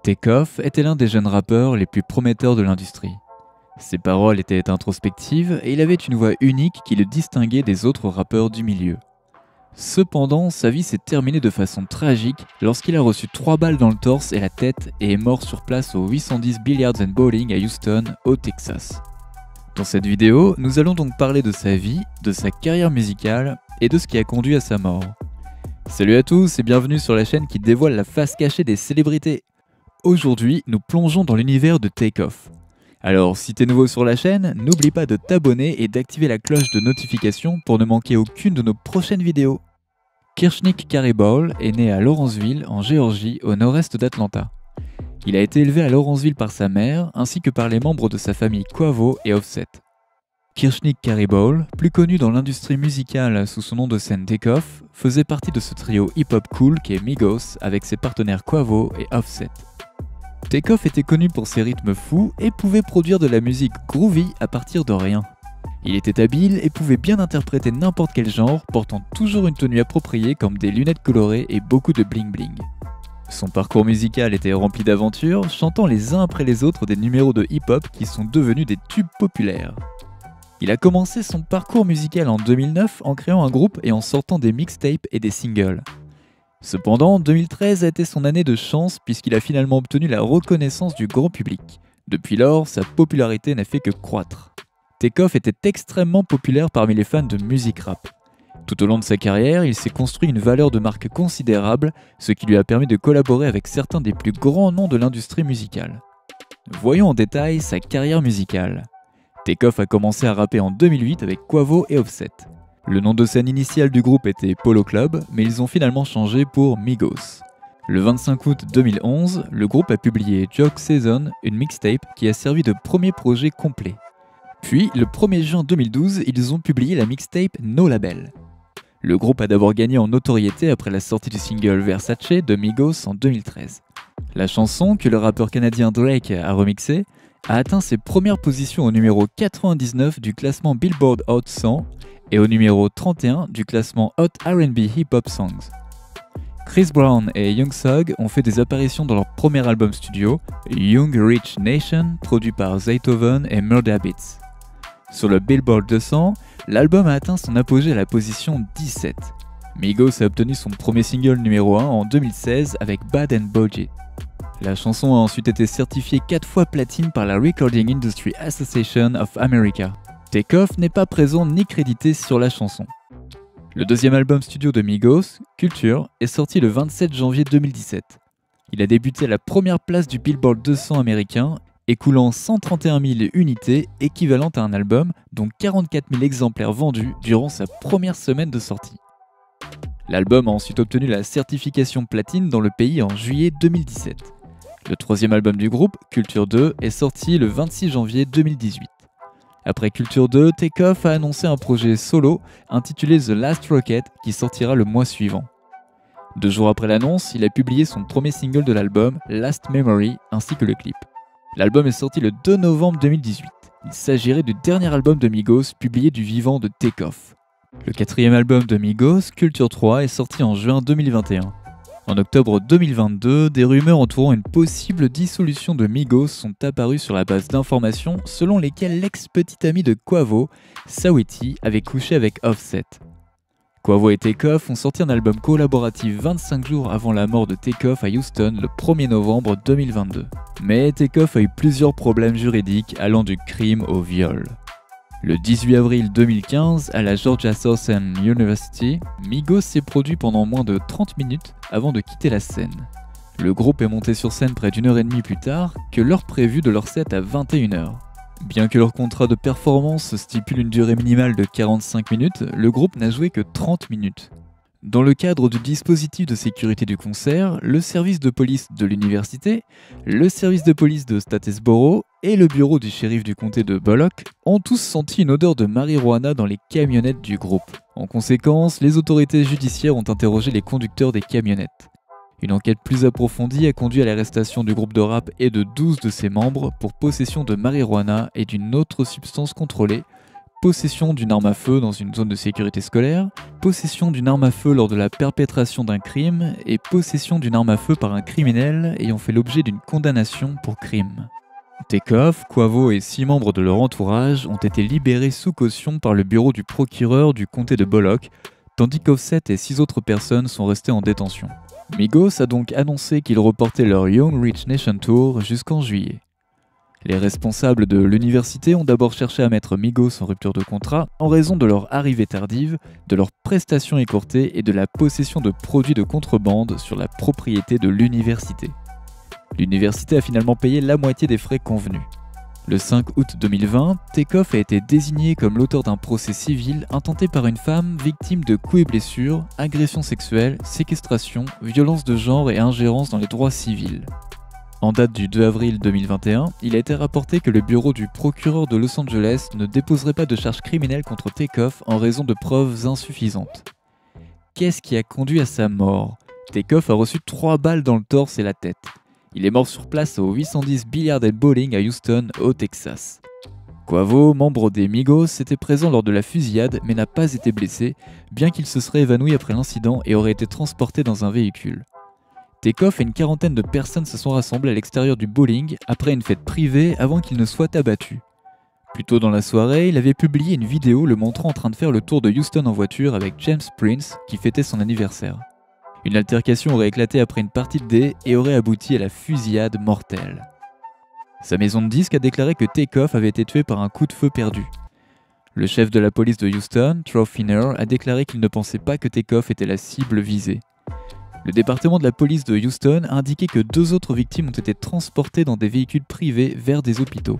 Takeoff était l'un des jeunes rappeurs les plus prometteurs de l'industrie. Ses paroles étaient introspectives et il avait une voix unique qui le distinguait des autres rappeurs du milieu. Cependant, sa vie s'est terminée de façon tragique lorsqu'il a reçu 3 balles dans le torse et la tête et est mort sur place au 810 Billiards and Bowling à Houston, au Texas. Dans cette vidéo, nous allons donc parler de sa vie, de sa carrière musicale et de ce qui a conduit à sa mort. Salut à tous et bienvenue sur la chaîne qui dévoile la face cachée des célébrités. Aujourd'hui, nous plongeons dans l'univers de Takeoff. Alors, si t'es nouveau sur la chaîne, n'oublie pas de t'abonner et d'activer la cloche de notification pour ne manquer aucune de nos prochaines vidéos. Kirshnik Karibol est né à Lawrenceville, en Géorgie, au nord-est d'Atlanta. Il a été élevé à Lawrenceville par sa mère, ainsi que par les membres de sa famille Quavo et Offset. Kirshnik Karibol, plus connu dans l'industrie musicale sous son nom de scène Takeoff, faisait partie de ce trio hip-hop cool qu'est Migos avec ses partenaires Quavo et Offset. Takeoff était connu pour ses rythmes fous et pouvait produire de la musique groovy à partir de rien. Il était habile et pouvait bien interpréter n'importe quel genre, portant toujours une tenue appropriée comme des lunettes colorées et beaucoup de bling bling. Son parcours musical était rempli d'aventures, chantant les uns après les autres des numéros de hip-hop qui sont devenus des tubes populaires. Il a commencé son parcours musical en 2009 en créant un groupe et en sortant des mixtapes et des singles. Cependant, 2013 a été son année de chance puisqu'il a finalement obtenu la reconnaissance du grand public. Depuis lors, sa popularité n'a fait que croître. Takeoff était extrêmement populaire parmi les fans de musique rap. Tout au long de sa carrière, il s'est construit une valeur de marque considérable, ce qui lui a permis de collaborer avec certains des plus grands noms de l'industrie musicale. Voyons en détail sa carrière musicale. Takeoff a commencé à rapper en 2008 avec Quavo et Offset. Le nom de scène initial du groupe était Polo Club, mais ils ont finalement changé pour Migos. Le 25 août 2011, le groupe a publié Joke Season, une mixtape qui a servi de premier projet complet. Puis, le 1er juin 2012, ils ont publié la mixtape No Label. Le groupe a d'abord gagné en notoriété après la sortie du single Versace de Migos en 2013. La chanson, que le rappeur canadien Drake a remixée, a atteint ses premières positions au numéro 99 du classement Billboard Hot 100 et au numéro 31 du classement Hot R&B Hip Hop Songs. Chris Brown et Young Thug ont fait des apparitions dans leur premier album studio, Young Rich Nation, produit par Zaytoven et Murda Beats. Sur le Billboard 200, l'album a atteint son apogée à la position 17. Migos a obtenu son premier single numéro 1 en 2016 avec Bad and Bougie. La chanson a ensuite été certifiée 4 fois platine par la Recording Industry Association of America. Takeoff n'est pas présent ni crédité sur la chanson. Le deuxième album studio de Migos, Culture, est sorti le 27 janvier 2017. Il a débuté à la première place du Billboard 200 américain, écoulant 131 000 unités équivalentes à un album, dont 44 000 exemplaires vendus durant sa première semaine de sortie. L'album a ensuite obtenu la certification platine dans le pays en juillet 2017. Le troisième album du groupe, Culture 2, est sorti le 26 janvier 2018. Après Culture 2, Takeoff a annoncé un projet solo intitulé The Last Rocket qui sortira le mois suivant. 2 jours après l'annonce, il a publié son premier single de l'album, Last Memory, ainsi que le clip. L'album est sorti le 2 novembre 2018. Il s'agirait du dernier album de Migos publié du vivant de Takeoff. Le quatrième album de Migos, Culture 3, est sorti en juin 2021. En octobre 2022, des rumeurs entourant une possible dissolution de Migos sont apparues sur la base d'informations selon lesquelles l'ex-petit ami de Quavo, Saweetie, avait couché avec Offset. Quavo et Takeoff ont sorti un album collaboratif 25 jours avant la mort de Takeoff à Houston le 1er novembre 2022. Mais Takeoff a eu plusieurs problèmes juridiques allant du crime au viol. Le 18 avril 2015, à la Georgia Southern University, Migos s'est produit pendant moins de 30 minutes avant de quitter la scène. Le groupe est monté sur scène près d'une heure et demie plus tard que l'heure prévue de leur set à 21 h. Bien que leur contrat de performance stipule une durée minimale de 45 minutes, le groupe n'a joué que 30 minutes. Dans le cadre du dispositif de sécurité du concert, le service de police de l'université, le service de police de Statesboro et le bureau du shérif du comté de Bullock ont tous senti une odeur de marijuana dans les camionnettes du groupe. En conséquence, les autorités judiciaires ont interrogé les conducteurs des camionnettes. Une enquête plus approfondie a conduit à l'arrestation du groupe de rap et de 12 de ses membres pour possession de marijuana et d'une autre substance contrôlée, possession d'une arme à feu dans une zone de sécurité scolaire, possession d'une arme à feu lors de la perpétration d'un crime et possession d'une arme à feu par un criminel ayant fait l'objet d'une condamnation pour crime. Takeoff, Quavo et 6 membres de leur entourage ont été libérés sous caution par le bureau du procureur du comté de Bullock, tandis qu'Offset et 6 autres personnes sont restées en détention. Migos a donc annoncé qu'ils reportaient leur Young Rich Nation Tour jusqu'en juillet. Les responsables de l'université ont d'abord cherché à mettre Migos en rupture de contrat en raison de leur arrivée tardive, de leurs prestations écourtées et de la possession de produits de contrebande sur la propriété de l'université. L'université a finalement payé la moitié des frais convenus. Le 5 août 2020, Takeoff a été désigné comme l'auteur d'un procès civil intenté par une femme victime de coups et blessures, agressions sexuelles, séquestration, violences de genre et ingérence dans les droits civils. En date du 2 avril 2021, il a été rapporté que le bureau du procureur de Los Angeles ne déposerait pas de charges criminelles contre Takeoff en raison de preuves insuffisantes. Qu'est-ce qui a conduit à sa mort? Takeoff a reçu 3 balles dans le torse et la tête. Il est mort sur place au 810 Billiard and Bowling à Houston, au Texas. Quavo, membre des Migos, était présent lors de la fusillade mais n'a pas été blessé, bien qu'il se serait évanoui après l'incident et aurait été transporté dans un véhicule. Takeoff et une quarantaine de personnes se sont rassemblées à l'extérieur du bowling après une fête privée avant qu'il ne soit abattu. Plus tôt dans la soirée, il avait publié une vidéo le montrant en train de faire le tour de Houston en voiture avec James Prince qui fêtait son anniversaire. Une altercation aurait éclaté après une partie de dés et aurait abouti à la fusillade mortelle. Sa maison de disques a déclaré que Takeoff avait été tué par un coup de feu perdu. Le chef de la police de Houston, Troy Finner, a déclaré qu'il ne pensait pas que Takeoff était la cible visée. Le département de la police de Houston a indiqué que 2 autres victimes ont été transportées dans des véhicules privés vers des hôpitaux.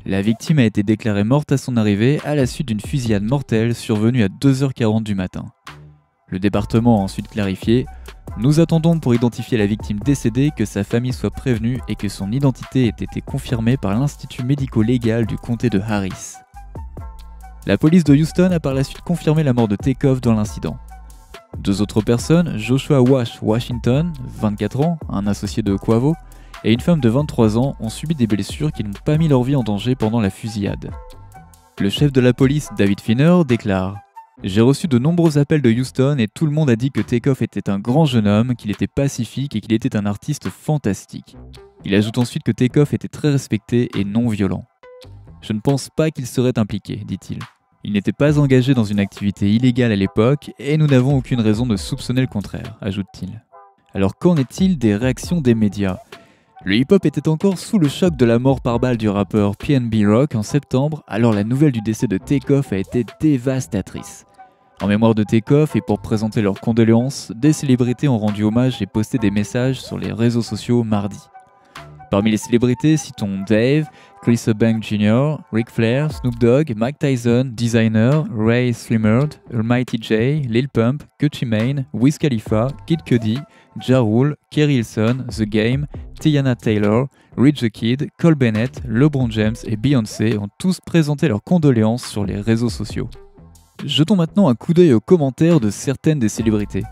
La victime a été déclarée morte à son arrivée à la suite d'une fusillade mortelle survenue à 2h40 du matin. Le département a ensuite clarifié « Nous attendons pour identifier la victime décédée que sa famille soit prévenue et que son identité ait été confirmée par l'Institut médico-légal du comté de Harris. » La police de Houston a par la suite confirmé la mort de Takeoff dans l'incident. 2 autres personnes, Joshua Wash Washington, 24 ans, un associé de Quavo, et une femme de 23 ans ont subi des blessures qui n'ont pas mis leur vie en danger pendant la fusillade. Le chef de la police, David Finner, déclare « J'ai reçu de nombreux appels de Houston et tout le monde a dit que Takeoff était un grand jeune homme, qu'il était pacifique et qu'il était un artiste fantastique. » Il ajoute ensuite que Takeoff était très respecté et non violent. « Je ne pense pas qu'il serait impliqué, dit-il. Il n'était pas engagé dans une activité illégale à l'époque et nous n'avons aucune raison de soupçonner le contraire, ajoute-t-il. Alors qu'en est-il des réactions des médias? Le hip-hop était encore sous le choc de la mort par balle du rappeur PNB Rock en septembre, alors la nouvelle du décès de Takeoff a été dévastatrice. En mémoire de Takeoff et pour présenter leurs condoléances, des célébrités ont rendu hommage et posté des messages sur les réseaux sociaux mardi. Parmi les célébrités, citons Dave, Chris Eubank Jr., Ric Flair, Snoop Dogg, Mike Tyson, Designer, Ray Slimmerd, Almighty J, Lil Pump, Gucci Mane, Wiz Khalifa, Kid Cudi, Ja Rule, Kerry Hilson, The Game, Teyana Taylor, Rich the Kid, Cole Bennett, LeBron James et Beyoncé ont tous présenté leurs condoléances sur les réseaux sociaux. Jetons maintenant un coup d'œil aux commentaires de certaines des célébrités.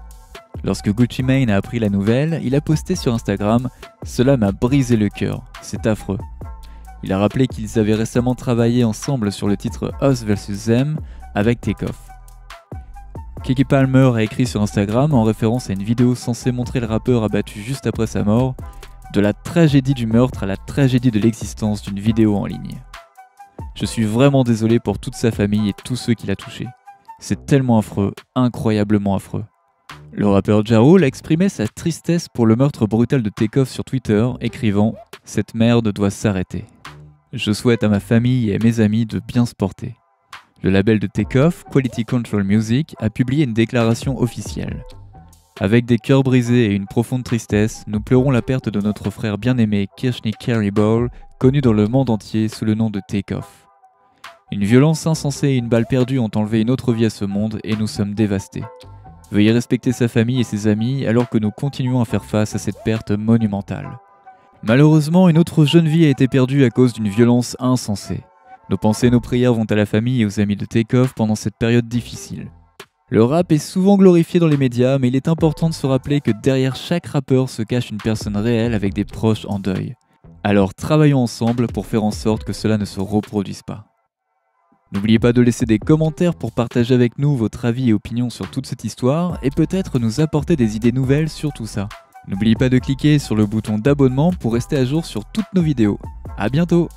Lorsque Gucci Mane a appris la nouvelle, il a posté sur Instagram « Cela m'a brisé le cœur, c'est affreux ». Il a rappelé qu'ils avaient récemment travaillé ensemble sur le titre Us vs Them avec Takeoff. Keke Palmer a écrit sur Instagram, en référence à une vidéo censée montrer le rappeur abattu juste après sa mort, « De la tragédie du meurtre à la tragédie de l'existence d'une vidéo en ligne. Je suis vraiment désolé pour toute sa famille et tous ceux qui l'a touché. C'est tellement affreux, incroyablement affreux. » Le rappeur Ja Rule a exprimé sa tristesse pour le meurtre brutal de Takeoff sur Twitter, écrivant « Cette merde doit s'arrêter. Je souhaite à ma famille et à mes amis de bien se porter. » Le label de Takeoff, Quality Control Music, a publié une déclaration officielle. Avec des cœurs brisés et une profonde tristesse, nous pleurons la perte de notre frère bien-aimé Kirshny Carey Ball, connu dans le monde entier sous le nom de Takeoff. Une violence insensée et une balle perdue ont enlevé une autre vie à ce monde et nous sommes dévastés. Veuillez respecter sa famille et ses amis alors que nous continuons à faire face à cette perte monumentale. Malheureusement, une autre jeune vie a été perdue à cause d'une violence insensée. Nos pensées et nos prières vont à la famille et aux amis de Takeoff pendant cette période difficile. Le rap est souvent glorifié dans les médias, mais il est important de se rappeler que derrière chaque rappeur se cache une personne réelle avec des proches en deuil. Alors travaillons ensemble pour faire en sorte que cela ne se reproduise pas. N'oubliez pas de laisser des commentaires pour partager avec nous votre avis et opinion sur toute cette histoire et peut-être nous apporter des idées nouvelles sur tout ça. N'oubliez pas de cliquer sur le bouton d'abonnement pour rester à jour sur toutes nos vidéos. À bientôt!